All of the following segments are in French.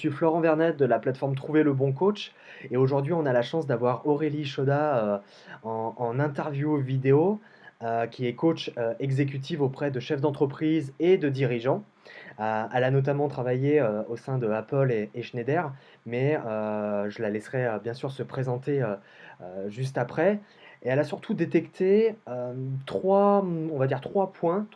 suis Florent Vernet de la plateforme Trouver le bon coach et aujourd'hui on a la chance d'avoir Aurélie Choda en interview vidéo qui est coach exécutive auprès de chefs d'entreprise et de dirigeants. Elle a notamment travaillé au sein de Apple et Schneider, mais je la laisserai bien sûr se présenter juste après. Et elle a surtout détecté on va dire trois points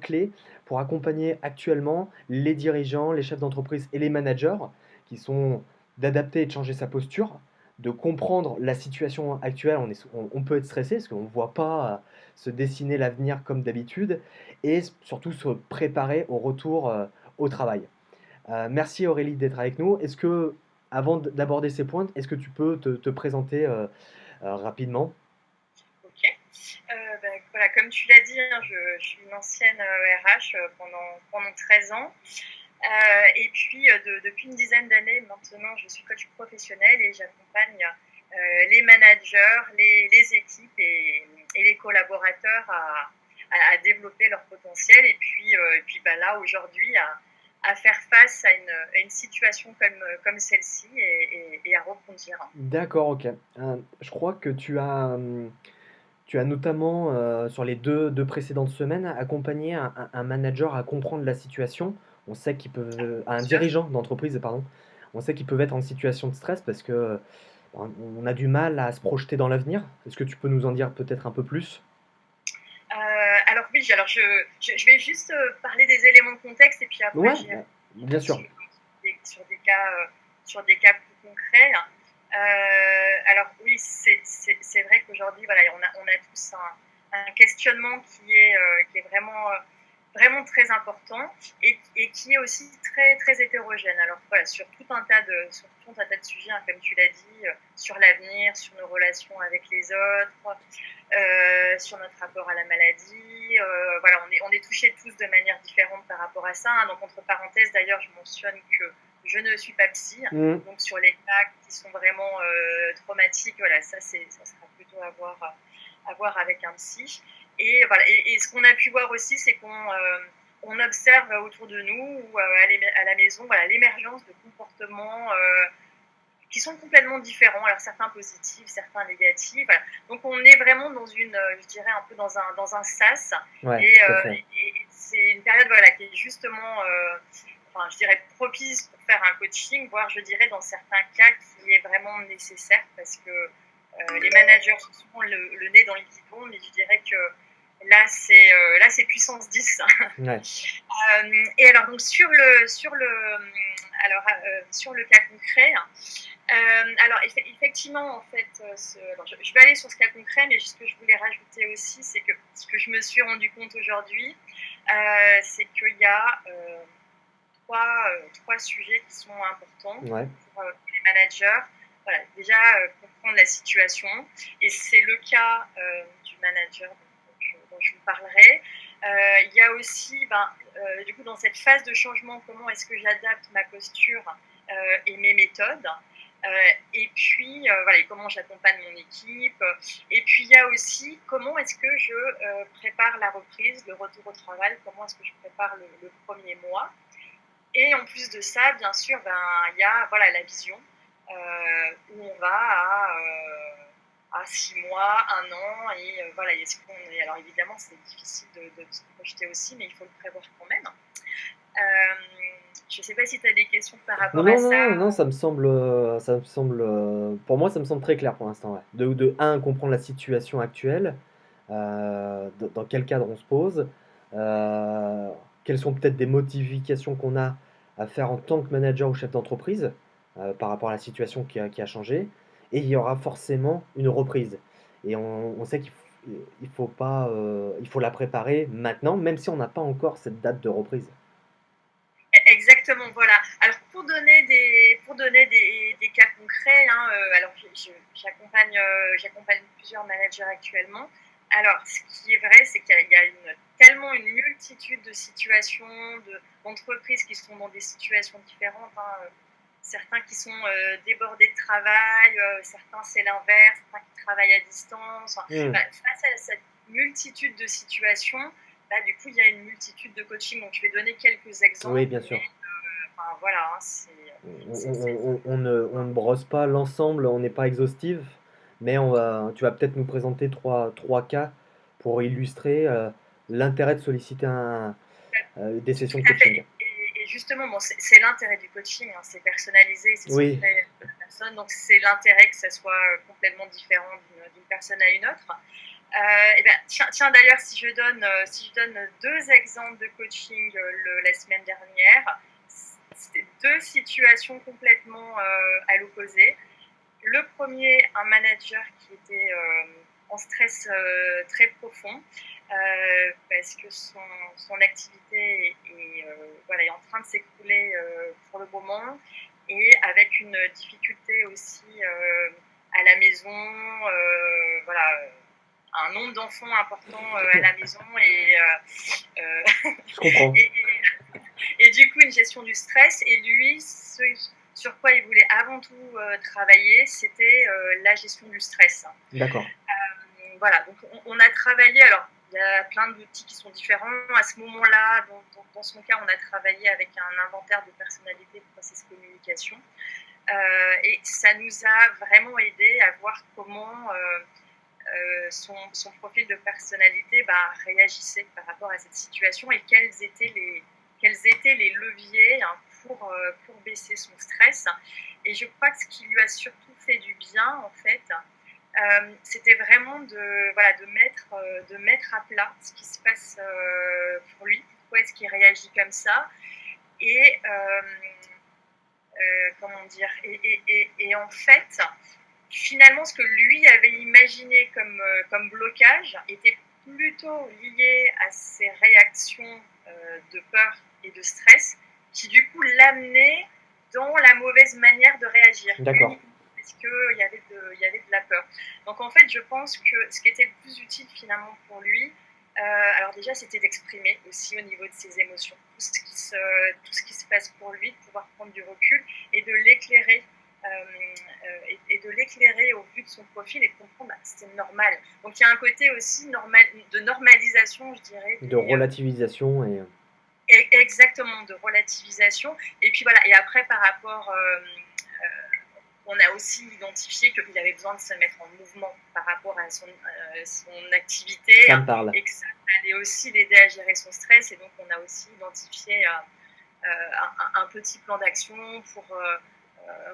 clés pour accompagner actuellement les dirigeants, les chefs d'entreprise et les managers, qui sont d'adapter et de changer sa posture, de comprendre la situation actuelle. On peut être stressé parce qu'on ne voit pas se dessiner l'avenir comme d'habitude, et surtout se préparer au retour au travail. Merci Aurélie d'être avec nous. Avant d'aborder ces points, est-ce que tu peux te présenter rapidement? Ok. Voilà, comme tu l'as dit, hein, je suis une ancienne RH pendant 13 ans. Et puis, depuis une dizaine d'années maintenant, je suis coach professionnel et j'accompagne les managers, les équipes et les collaborateurs à développer leur potentiel. Et puis là, aujourd'hui, à faire face à une situation comme celle-ci et à rebondir. D'accord, ok. Je crois que tu as notamment, sur les deux précédentes semaines, accompagné un manager à comprendre la situation. On sait qu'ils peuvent, Bien un sûr. dirigeant d'entreprise, pardon. On sait qu'ils peuvent être en situation de stress parce que on a du mal à se projeter dans l'avenir. Est-ce que tu peux nous en dire peut-être un peu plus? Alors oui, je vais juste parler des éléments de contexte et puis après Ouais, j'irai bien sûr. sur des cas plus concrets. Alors oui, c'est vrai qu'aujourd'hui, voilà, on a tous un questionnement qui est vraiment très important et qui est aussi très hétérogène. Alors voilà, sur tout un tas de sujets, hein, comme tu l'as dit, sur l'avenir, sur nos relations avec les autres, sur notre rapport à la maladie. Voilà, on est touchés tous de manière différente par rapport à ça. Hein. Donc, entre parenthèses, d'ailleurs, je mentionne que je ne suis pas psy. Mmh. Donc, sur les cas qui sont vraiment traumatiques, voilà, ça sera plutôt à voir avec un psy. Et, voilà, et ce qu'on a pu voir aussi, c'est on observe autour de nous ou à la maison voilà, l'émergence de comportements qui sont complètement différents, alors certains positifs, certains négatifs. Voilà. Donc on est vraiment je dirais un peu dans un sas, Ouais, et, tout à fait. c'est une période voilà, qui est justement, enfin je dirais propice pour faire un coaching, voire je dirais dans certains cas qui est vraiment nécessaire parce que les managers sont souvent le nez dans le guidon, mais je dirais que là c'est puissance 10. Ouais. Et alors donc sur le cas concret, alors effectivement, en fait, alors, je vais aller sur ce cas concret, mais ce que je voulais rajouter aussi, c'est que ce que je me suis rendu compte aujourd'hui, c'est qu'il y a trois sujets qui sont importants Ouais. pour les managers. Voilà, déjà comprendre la situation, et c'est le cas du manager dont je vous parlerai. Il y a aussi, du coup, dans cette phase de changement, comment est-ce que j'adapte ma posture et mes méthodes. Et puis, voilà, et comment j'accompagne mon équipe. Et puis, il y a aussi comment est-ce que je prépare la reprise, le retour au travail, comment est-ce que je prépare le premier mois. Et en plus de ça, bien sûr, il y a voilà, la vision, où on va à 6 mois, un an, et voilà, est-ce qu'on est. Alors évidemment, c'est difficile de se projeter aussi, mais il faut le prévoir quand même. Je ne sais pas si tu as des questions par Non, rapport à non, ça. non, non, ça me semble, pour moi, ça me semble très clair pour l'instant. Ouais. Un, comprendre la situation actuelle, dans quel cadre on se pose, euh, quelles sont peut-être des modifications qu'on a à faire en tant que manager ou chef d'entreprise par rapport à la situation qui a changé, et il y aura forcément une reprise. Et on sait il faut pas, il faut la préparer maintenant, même si on n'a pas encore cette date de reprise. Exactement, voilà. Alors pour donner des cas concrets, hein, alors j'accompagne plusieurs managers actuellement. Alors ce qui est vrai, c'est qu'il y a tellement une multitude de situations, d'entreprises qui sont dans des situations différentes. Hein. Certains qui sont débordés de travail, certains c'est l'inverse, certains qui travaillent à distance. Hmm. Face à cette multitude de situations, du coup, il y a une multitude de coaching. Donc, je vais donner quelques Oui, exemples, bien sûr. Enfin, voilà, hein, On ne brosse pas l'ensemble, on n'est pas exhaustif, mais tu vas peut-être nous présenter trois cas pour illustrer l'intérêt de solliciter des tout sessions de à fait. coaching. Et justement, bon, c'est l'intérêt du coaching, hein, c'est personnalisé, c'est Oui, centré sur la personne, donc c'est l'intérêt que ça soit complètement différent d'une personne à une autre. Et ben, tiens, d'ailleurs, si je donne deux exemples de coaching la semaine dernière, c'était deux situations complètement à l'opposé. Le premier, un manager qui était en stress très profond parce que son activité voilà, est en train de s'écrouler pour le moment et avec une difficulté aussi à la maison, voilà, un nombre d'enfants important à la maison je comprends. et, et du coup une gestion du stress. Et lui, ce sur quoi il voulait avant tout travailler, c'était la gestion du stress. D'accord. Voilà, donc on a travaillé, alors il y a plein d'outils qui sont différents. À ce moment-là, dans son cas, on a travaillé avec un inventaire de personnalité, de process communication. Et ça nous a vraiment aidé à voir comment son profil de personnalité réagissait par rapport à cette situation et quels étaient les leviers hein, pour baisser son stress. Et je crois que ce qui lui a surtout fait du bien, en fait, c'était vraiment de mettre à plat ce qui se passe pour lui, pourquoi est-ce qu'il réagit comme ça, et comment dire, et en fait, finalement, ce que lui avait imaginé comme blocage était plutôt lié à ses réactions de peur et de stress, qui du coup l'amenaient dans la mauvaise manière de réagir, D'accord. uniquement parce qu'il y avait de la peur. Donc en fait, je pense que ce qui était le plus utile finalement pour lui, alors déjà, c'était d'exprimer aussi au niveau de ses émotions tout ce qui se passe pour lui, de pouvoir prendre du recul et de l'éclairer et de l'éclairer au vu de son profil et de comprendre que c'était normal. Donc il y a un côté aussi de normalisation, je dirais. De relativisation et Exactement, de relativisation. Et puis voilà, et après par rapport, on a aussi identifié qu'il avait besoin de se mettre en mouvement par rapport à son activité ça me parle. et que ça allait aussi l'aider à gérer son stress. Et donc on a aussi identifié un petit plan d'action pour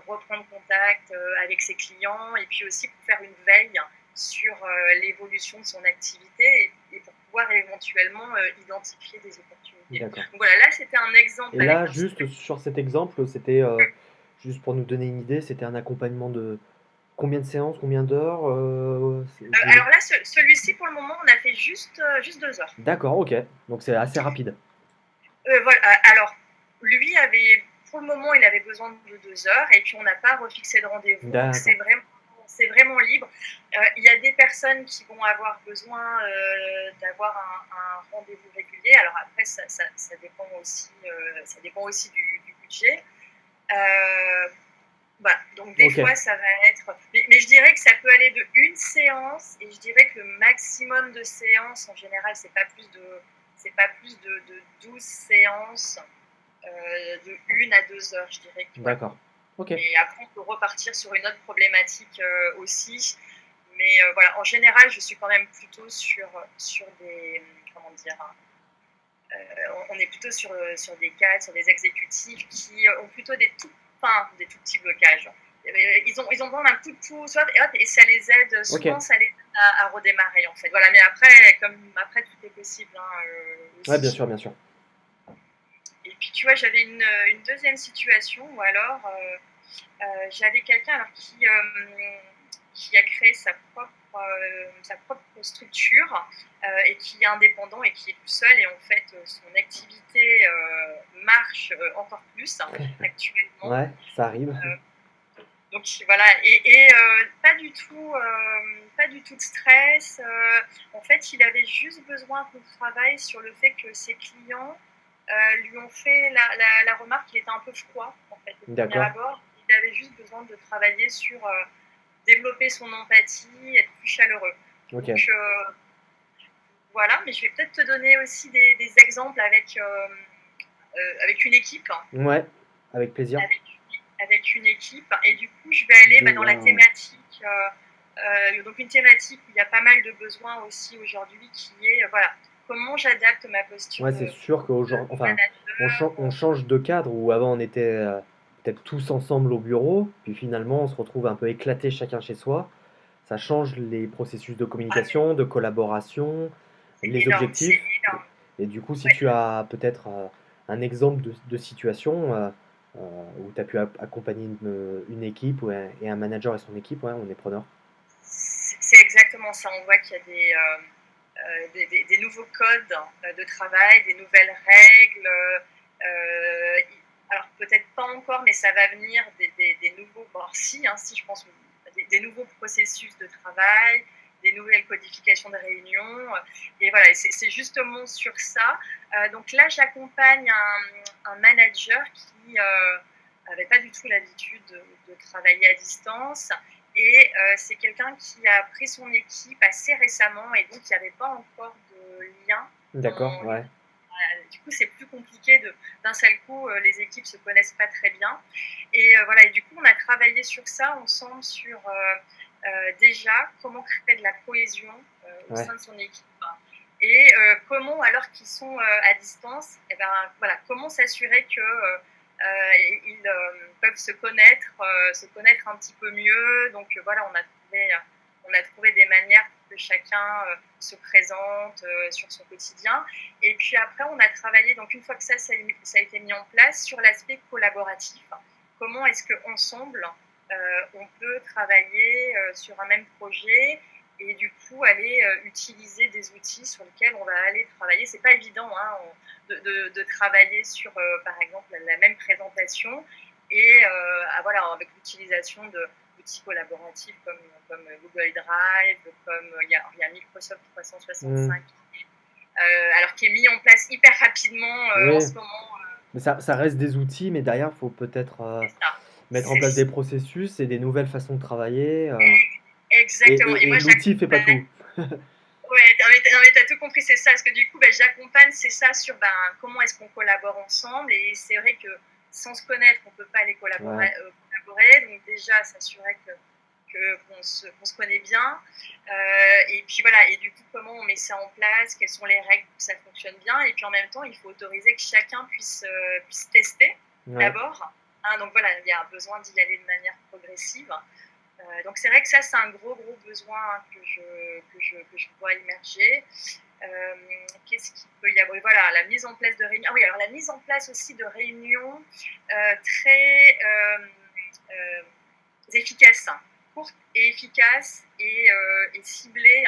reprendre contact avec ses clients et puis aussi pour faire une veille sur l'évolution de son activité et pour pouvoir éventuellement identifier des opportunités. D'accord. Donc voilà, là c'était un exemple Et avec là, un juste sur cet exemple, c'était juste pour nous donner une idée, c'était un accompagnement de combien de séances, combien d'heures alors là, celui-ci pour le moment, on a fait juste 2 heures. D'accord, ok. Donc c'est assez rapide. Voilà, alors lui pour le moment, il avait besoin de 2 heures et puis on n'a pas refixé de rendez-vous. Donc D'accord. c'est vraiment libre. Il y a des personnes qui vont avoir besoin d'avoir un rendez-vous régulier. Alors après, ça dépend aussi du budget. Voilà. Donc des Ok. fois, ça va être. Mais je dirais que ça peut aller de une séance et je dirais que le maximum de séances, en général, c'est pas plus de 12 séances de 1 à 2 heures, je dirais. Voilà. D'accord. Ok. Et après, on peut repartir sur une autre problématique aussi. Mais voilà, en général, je suis quand même plutôt sur des. Comment dire, on est plutôt sur des cadres, sur des exécutifs qui ont plutôt des tout petits blocages. Ils ont besoin d'un coup de pouce, et ça les aide, souvent Ok. ça les aide à redémarrer en fait. Voilà, mais après tout est possible Ouais, bien aussi. sûr, bien sûr. Et puis tu vois, j'avais une deuxième situation où alors j'avais quelqu'un alors qui a créé sa propre structure et qui est indépendant et qui est tout seul. Et en fait, son activité marche encore plus actuellement. Ouais, ça arrive. Donc voilà, et pas du tout de stress. En fait, il avait juste besoin qu'on travaille sur le fait que ses clients lui ont fait la remarque qu'il était un peu froid, en fait, au premier D'accord. abord. Il avait juste besoin de travailler sur développer son empathie, être plus chaleureux. Ok. Donc voilà, mais je vais peut-être te donner aussi des exemples avec une équipe. Ouais. avec plaisir. avec une équipe. Et du coup, je vais aller dans la thématique, donc une thématique où il y a pas mal de besoins aussi aujourd'hui, qui est voilà, comment j'adapte ma posture Ouais, de c'est sûr qu'aujourd'hui, enfin, on manager. change de cadre où avant on était peut-être tous ensemble au bureau, puis finalement on se retrouve un peu éclatés chacun chez soi. Ça change les processus de Ah, communication, de collaboration, c'est les énorme, c'est objectifs. énorme. Et du coup, si Ouais. tu as peut-être un exemple de situation où tu as pu accompagner une équipe et un manager et son équipe, ouais, on est preneur. C'est exactement ça. On voit qu'il y a des nouveaux codes de travail, des nouvelles règles. Euh, alors peut-être pas encore, mais ça va venir des nouveaux, bon, si, hein, si je pense, des nouveaux processus de travail, des nouvelles codifications de réunions. Et voilà, c'est justement sur ça. Donc là, j'accompagne un manager qui n'avait pas du tout l'habitude de travailler à distance. Et c'est quelqu'un qui a pris son équipe assez récemment et donc il n'y avait pas encore de lien. D'accord, ouais. Du coup, c'est plus compliqué d'un seul coup, les équipes se connaissent pas très bien. Et voilà, et du coup, on a travaillé sur ça ensemble, sur déjà comment créer de la cohésion au Ouais. sein de son équipe. Et comment, alors qu'ils sont à distance, et ben, voilà, comment s'assurer que ils peuvent se connaître un petit peu mieux. Donc voilà, on a trouvé des manières pour que chacun se présente sur son quotidien. Et puis après, on a travaillé, donc une fois que ça a été mis en place, sur l'aspect collaboratif. Comment est-ce qu'ensemble, on peut travailler sur un même projet et du coup aller utiliser des outils sur lesquels on va aller travailler. C'est pas évident hein, de travailler sur, par exemple, la même présentation et voilà, avec l'utilisation d'outils collaboratifs comme Google Drive, comme il y a Microsoft 365 alors qui est mis en place hyper rapidement en Oui, ce moment. mais ça reste des outils, mais derrière, il faut peut-être C'est ça. mettre en C'est place des processus et des nouvelles façons de travailler. exactement. Et Et moi, l'outil fait pas j'accompagne. tout. Ouais, non, mais t'as tout compris, c'est ça. Parce que du coup, j'accompagne, c'est ça, sur comment est-ce qu'on collabore ensemble. Et c'est vrai que sans se connaître, on ne peut pas aller Ouais. collaborer. Donc déjà, s'assurer qu'on se connaît bien. Et puis voilà, et du coup, comment on met ça en place, quelles sont les règles pour que ça fonctionne bien. Et puis en même temps, il faut autoriser que chacun puisse tester Ouais. d'abord. Hein, donc voilà, il y a besoin d'y aller de manière progressive. Donc c'est vrai que ça, c'est un gros besoin hein, que je vois émerger. Qu'est-ce qu'il peut y avoir? Voilà, la mise en place de réunions. Ah oui, alors la mise en place aussi de réunions très efficaces, hein, courtes et efficaces et ciblées.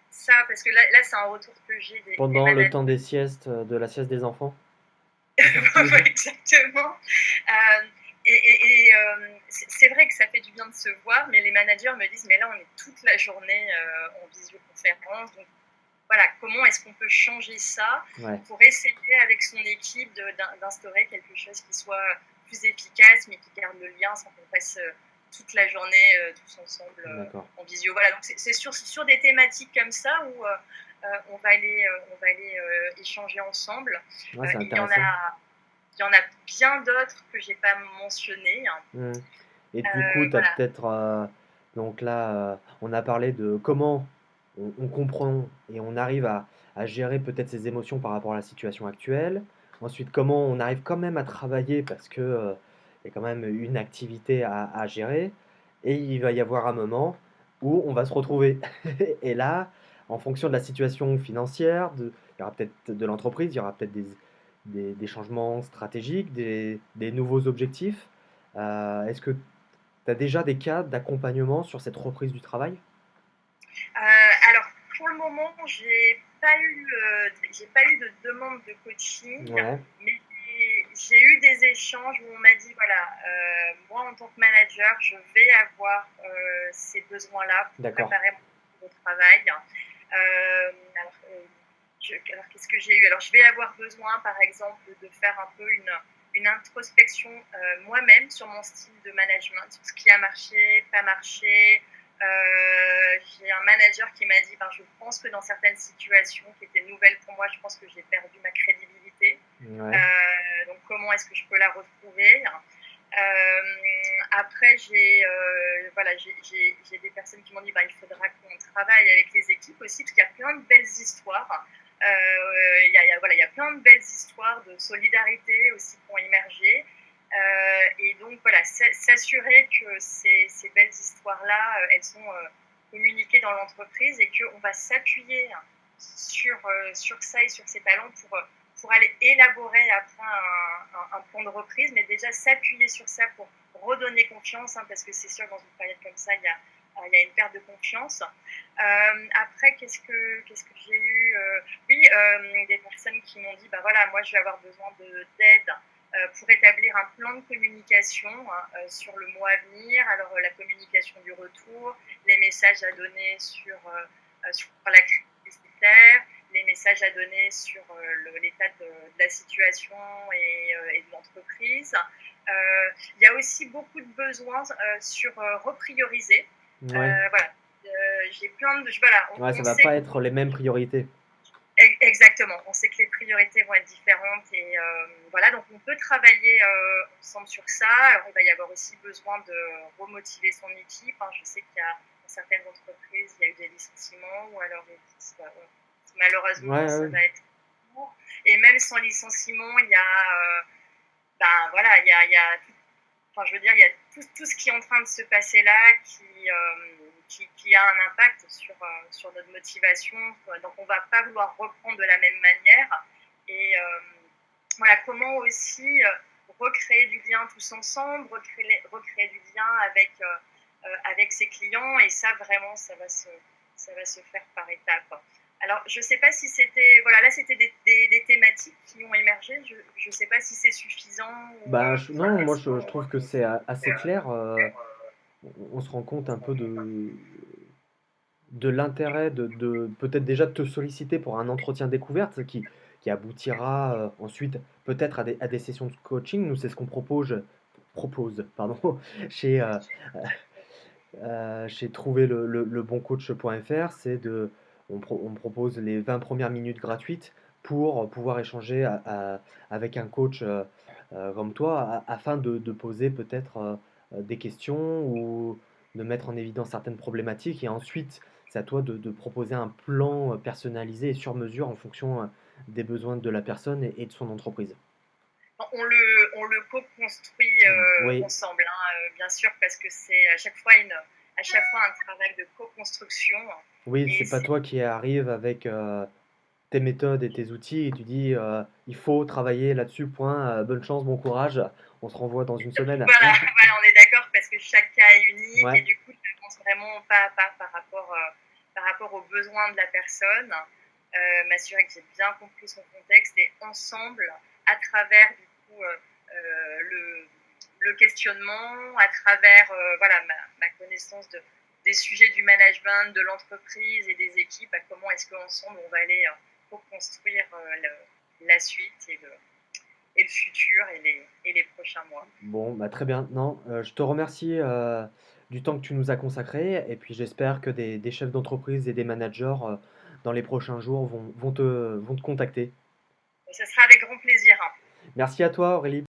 Ça, parce que là c'est un retour que j'ai des Pendant le managers. temps des siestes, de la sieste des enfants, c'est ça que tu veux dire? Exactement. C'est vrai que ça fait du bien de se voir, mais les managers me disent, mais là, on est toute la journée en visioconférence. Donc, voilà, comment est-ce qu'on peut changer ça Ouais. pour essayer avec son équipe d'instaurer quelque chose qui soit plus efficace, mais qui garde le lien sans qu'on passe toute la journée tous ensemble D'accord. en visio. Voilà, donc c'est sur des thématiques comme ça où on va aller échanger ensemble. Ouais, c'est Il y en intéressant. a il y en a bien d'autres que j'ai pas mentionnées. Mmh. Et du coup, tu as Voilà. peut-être, donc là, on a parlé de comment on comprend et on arrive à gérer peut-être ses émotions par rapport à la situation actuelle. Ensuite, comment on arrive quand même à travailler parce que, il y a quand même une activité à gérer et il va y avoir un moment où on va se retrouver. Et là, en fonction de la situation financière, il y aura peut-être de l'entreprise, il y aura peut-être des changements stratégiques, des nouveaux objectifs. Est-ce que tu as déjà des cas d'accompagnement sur cette reprise du travail? Alors, pour le moment, j'ai pas eu de demande de coaching, Ouais, mais j'ai eu des échanges où on m'a dit voilà, moi en tant que manager, je vais avoir ces besoins-là pour d'accord. préparer mon travail. Alors, alors qu'est-ce que j'ai eu? Alors, je vais avoir besoin, par exemple, de faire un peu une introspection moi-même sur mon style de management, sur ce qui a marché, pas marché. J'ai un manager qui m'a dit je pense que dans certaines situations qui étaient nouvelles pour moi, je pense que j'ai perdu ma crédibilité. Ouais, Donc, comment est-ce que je peux la retrouver? Après, voilà, j'ai des personnes qui m'ont dit il faudra qu'on travaille avec les équipes aussi, parce qu'il y a plein de belles histoires. Voilà, il y a plein de belles histoires de solidarité aussi qui ont émergé. Et donc, voilà, s'assurer que ces belles histoires-là, elles sont communiquées dans l'entreprise et qu'on va s'appuyer sur ça et sur ces talents pour aller élaborer après un plan de reprise, mais déjà s'appuyer sur ça pour redonner confiance, parce que c'est sûr que dans une période comme ça, il y a une perte de confiance. Après, qu'est-ce que j'ai eu Oui, des personnes qui m'ont dit, voilà, moi je vais avoir besoin d'aide pour établir un plan de communication sur le mois à venir. Alors la communication du retour, les messages à donner sur la crise sanitaire, les messages à donner sur l'état de la situation et de l'entreprise. Il y a aussi beaucoup de besoins sur reprioriser. Ouais, Voilà. J'ai plein de. Voilà, ouais, ça on va sait pas être les mêmes priorités. exactement. On sait que les priorités vont être différentes et voilà. Donc on peut travailler ensemble sur ça. Alors il va y avoir aussi besoin de remotiver son équipe. Je sais qu'il y a dans certaines entreprises, il y a eu des licenciements ou alors ils disent, malheureusement Ouais, ça ouais. va être court. Et même sans licenciement, il y a voilà, enfin, je veux dire, il y a tout ce qui est en train de se passer là qui a un impact sur notre motivation. Donc, on ne va pas vouloir reprendre de la même manière. Et voilà, comment aussi recréer du lien tous ensemble, recréer du lien avec ses clients. Et ça, vraiment, ça va se faire par étapes. Alors, je ne sais pas si c'était. Voilà, là, c'était des thématiques qui ont émergé. Je ne sais pas si c'est suffisant ou. Non, moi je trouve que c'est assez clair. On se rend compte un peu de l'intérêt de peut-être déjà de te solliciter pour un entretien découverte qui aboutira ensuite peut-être à des sessions de coaching. Nous, c'est ce qu'on propose pardon, chez, chez trouver le bon coach.fr. On propose les 20 premières minutes gratuites pour pouvoir échanger avec un coach comme toi afin de poser peut-être des questions ou de mettre en évidence certaines problématiques. Et ensuite, c'est à toi de proposer un plan personnalisé et sur mesure en fonction des besoins de la personne et de son entreprise. On le co-construit Oui, ensemble, bien sûr, parce que c'est à chaque fois un travail de co-construction. oui, Et c'est pas c'est toi qui arrive avec tes méthodes et tes outils et tu dis il faut travailler là-dessus, point, bonne chance, bon courage, on se renvoie dans une semaine. voilà, voilà, on est d'accord parce que chaque cas est unique et Ouais, du coup, je pense vraiment pas par rapport aux besoins de la personne, m'assurer que j'ai bien compris son contexte et ensemble, à travers du coup le questionnement, à travers voilà, ma connaissance des sujets du management, de l'entreprise et des équipes, comment est-ce qu'ensemble on va aller co-construire la suite et le futur et les prochains mois. bon, bah très bien. Non, je te remercie du temps que tu nous as consacré et puis j'espère que des chefs d'entreprise et des managers dans les prochains jours vont te contacter. Ce sera avec grand plaisir. Merci à toi, Aurélie.